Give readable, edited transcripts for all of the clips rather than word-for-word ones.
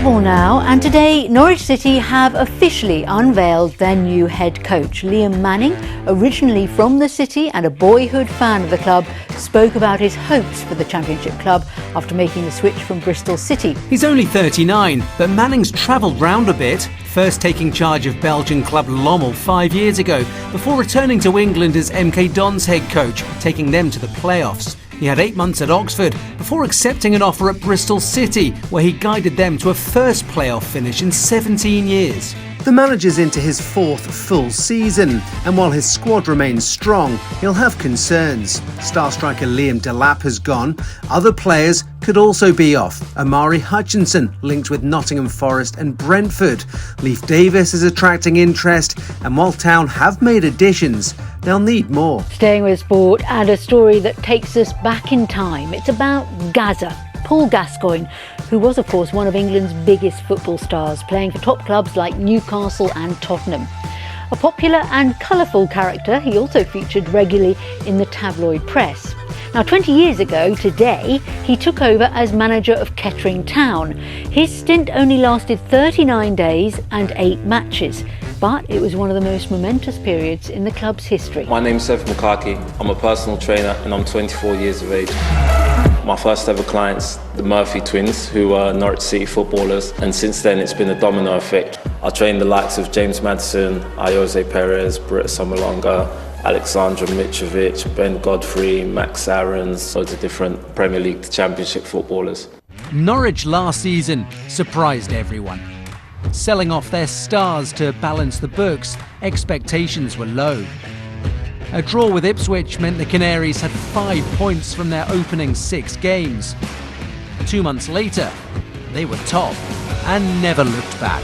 football now, and today Norwich City have officially unveiled their new head coach. Liam Manning, originally from the city and a boyhood fan of the club, spoke about his hopes for the Championship club after making the switch from Bristol City. He's only 39, but Manning's travelled round a bit, first taking charge of Belgian club Lommel 5 years ago, before returning to England as MK Dons head coach, taking them to the playoffs. He had 8 months at Oxford before accepting an offer at Bristol City, where he guided them to a first playoff finish in 17 years. The manager's into his 4th full season, and while his squad remains strong, he'll have concerns. Star striker Liam Delap has gone. Other players could also be off. Amari Hutchinson linked with Nottingham Forest and Brentford. Leif Davis is attracting interest, and while Town have made additions, they'll need more. Staying with sport and a story that takes us back in time. It's about Gaza. Paul Gascoigne, who was of course one of England's biggest football stars, playing for top clubs like Newcastle and Tottenham. A popular and colourful character, he also featured regularly in the tabloid press. Now 20 years ago today, he took over as manager of Kettering Town. His stint only lasted 39 days and 8 matches, but it was one of the most momentous periods in the club's history. My name's Seth McCarkey, I'm a personal trainer and I'm 24 years of age. My first ever clients, the Murphy twins, who were Norwich City footballers, and since then it's been a domino effect. I trained the likes of James Maddison, Jose Perez, Britta Somolonga, Alexandra Mitrovic, Ben Godfrey, Max Aarons, loads of different Premier League to Championship footballers. Norwich last season surprised everyone. Selling off their stars to balance the books, expectations were low. A draw with Ipswich meant the Canaries had 5 points from their opening 6 games. 2 months later, they were top and never looked back.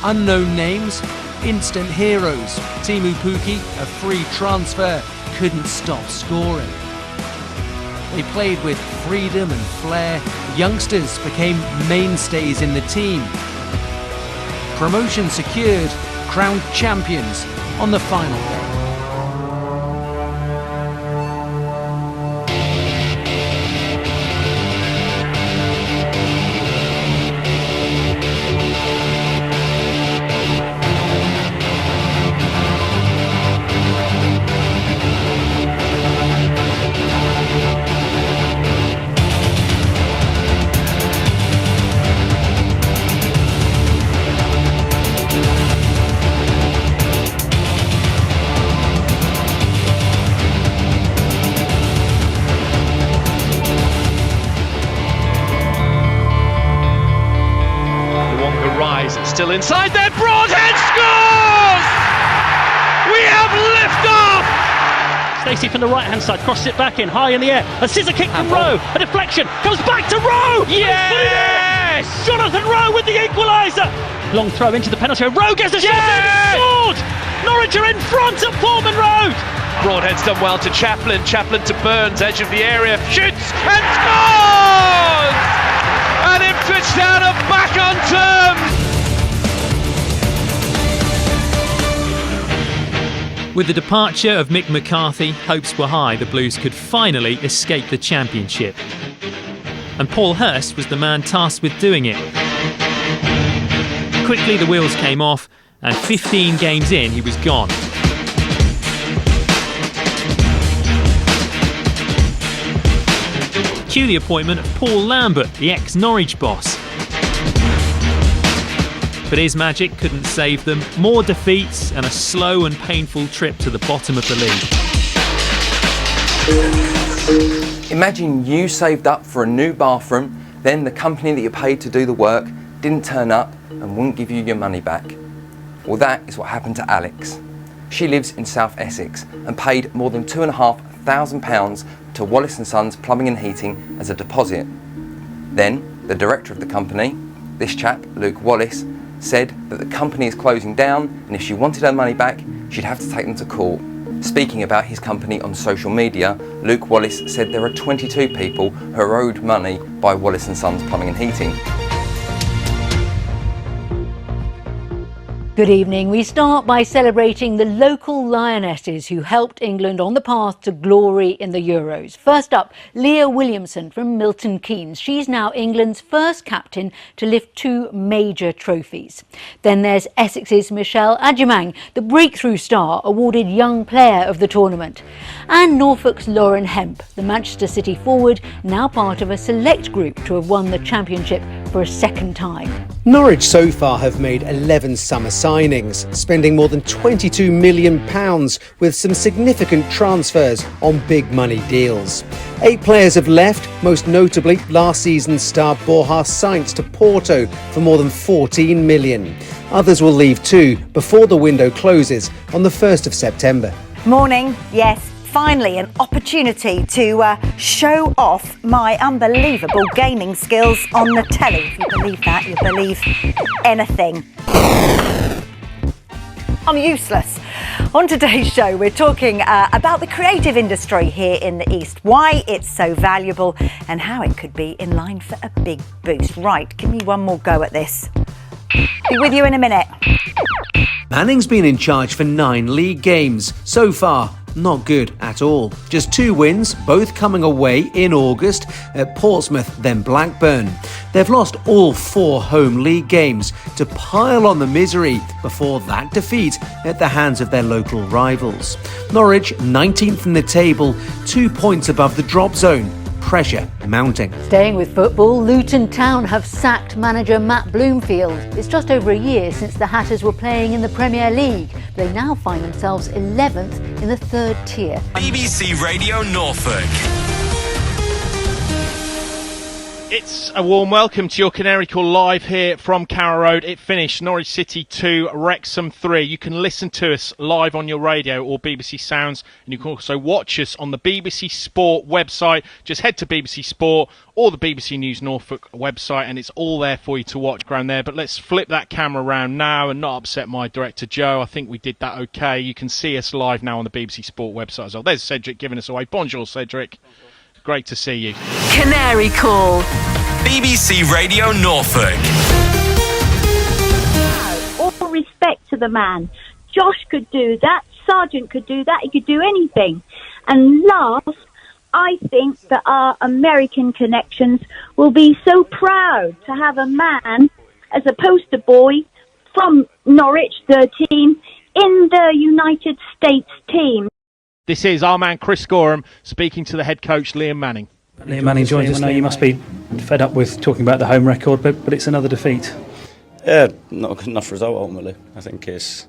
Unknown names, instant heroes. Timu Pukki, a free transfer, couldn't stop scoring. They played with freedom and flair. Youngsters became mainstays in the team. Promotion secured, crowned champions on the final day. Still inside there, Broadhead scores! We have liftoff! Stacey from the right hand side crosses it back in, high in the air. A scissor kick from Rowe, a deflection, comes back to Rowe! Yes! Jonathan Rowe with the equaliser! Long throw into the penalty area, Rowe gets a shot in and scored! Norwich are in front at Pullman Road! Broadhead's done well to Chaplin, Chaplin to Burns, edge of the area, shoots and scores! And Ipswich Town are back on terms! With the departure of Mick McCarthy, hopes were high the Blues could finally escape the Championship. And Paul Hurst was the man tasked with doing it. Quickly the wheels came off, and 15 games in he was gone. Cue the appointment of Paul Lambert, the ex-Norwich boss. But his magic couldn't save them. More defeats and a slow and painful trip to the bottom of the league. Imagine you saved up for a new bathroom, then the company that you paid to do the work didn't turn up and wouldn't give you your money back. Well, that is what happened to Alex. She lives in South Essex and paid more than £2,500 to Wallace & Sons Plumbing and Heating as a deposit. Then, the director of the company, this chap, Luke Wallace, said that the company is closing down and if she wanted her money back, she'd have to take them to court. Speaking about his company on social media, Luke Wallace said there are 22 people who are owed money by Wallace & Sons Plumbing and Heating. Good evening. We start by celebrating the local lionesses who helped England on the path to glory in the Euros. First up, Leah Williamson from Milton Keynes. She's now England's first captain to lift 2 major trophies. Then there's Essex's Michelle Adjumang, the breakthrough star awarded Young Player of the tournament. And Norfolk's Lauren Hemp, the Manchester City forward, now part of a select group to have won the championship for a second time. Norwich so far have made 11 summer signings, spending more than £22 million with some significant transfers on big money deals. 8 players have left, most notably last season's star Borja Sainz to Porto for more than £14 million. Others will leave too before the window closes on the 1st of September. Morning, yes. Finally, an opportunity to show off my unbelievable gaming skills on the telly. If you believe that, you believe anything. I'm useless. On today's show, we're talking about the creative industry here in the East, why it's so valuable and how it could be in line for a big boost. Right, give me one more go at this. Be with you in a minute. Manning's been in charge for 9 league games. So far, not good at all. Just 2 wins, both coming away in August at Portsmouth, then Blackburn. They've lost all 4 home league games to pile on the misery before that defeat at the hands of their local rivals. Norwich, 19th in the table, 2 points above the drop zone. Pressure mounting. Staying with football, Luton Town have sacked manager Matt Bloomfield. It's just over a year since the Hatters were playing in the Premier League. They now find themselves 11th in the 3rd tier. BBC Radio Norfolk. It's a warm welcome to your Canary Call live here from Carrow Road. It finished Norwich City 2, Wrexham 3. You can listen to us live on your radio or BBC Sounds, and you can also watch us on the BBC Sport website. Just head to BBC Sport or the BBC News Norfolk website, and it's all there for you to watch around there. But let's flip that camera around now and not upset my director Joe. I think we did that okay. You can see us live now on the BBC Sport website as well. There's Cedric giving us away. Bonjour, Cedric. Great to see you. Canary Call. BBC Radio Norfolk. All respect to the man. Josh could do that. Sargent could do that. He could do anything. And last, I think that our American connections will be so proud to have a man as a poster boy from Norwich 13 in the United States team. This is our man Chris Gorham speaking to the head coach Liam Manning. Liam Manning joins us now. You must be fed up with talking about the home record, but it's another defeat. Yeah, not a good enough result ultimately. I think it's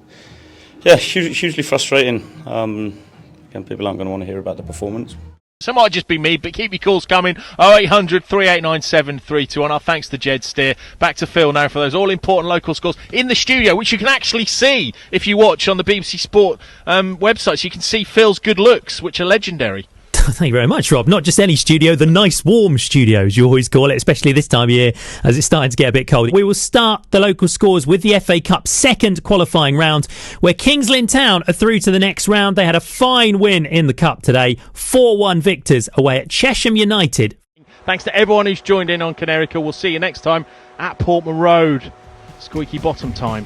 hugely frustrating. Again, people aren't going to want to hear about the performance. So it might just be me, but keep your calls coming. 0800 3897 321. Our thanks to Jed Steer. Back to Phil now for those all-important local scores in the studio, which you can actually see if you watch on the BBC Sport website. So you can see Phil's good looks, which are legendary. Thank you very much, Rob. Not just any studio, the nice warm studio, as you always call it, especially this time of year as it's starting to get a bit cold. We will start the local scores with the FA Cup second qualifying round, where Kings Lynn Town are through to the next round. They had a fine win in the Cup today, 4-1 victors away at Chesham United. Thanks to everyone who's joined in on Canary Call. We'll see you next time at Portman Road. Squeaky bottom time.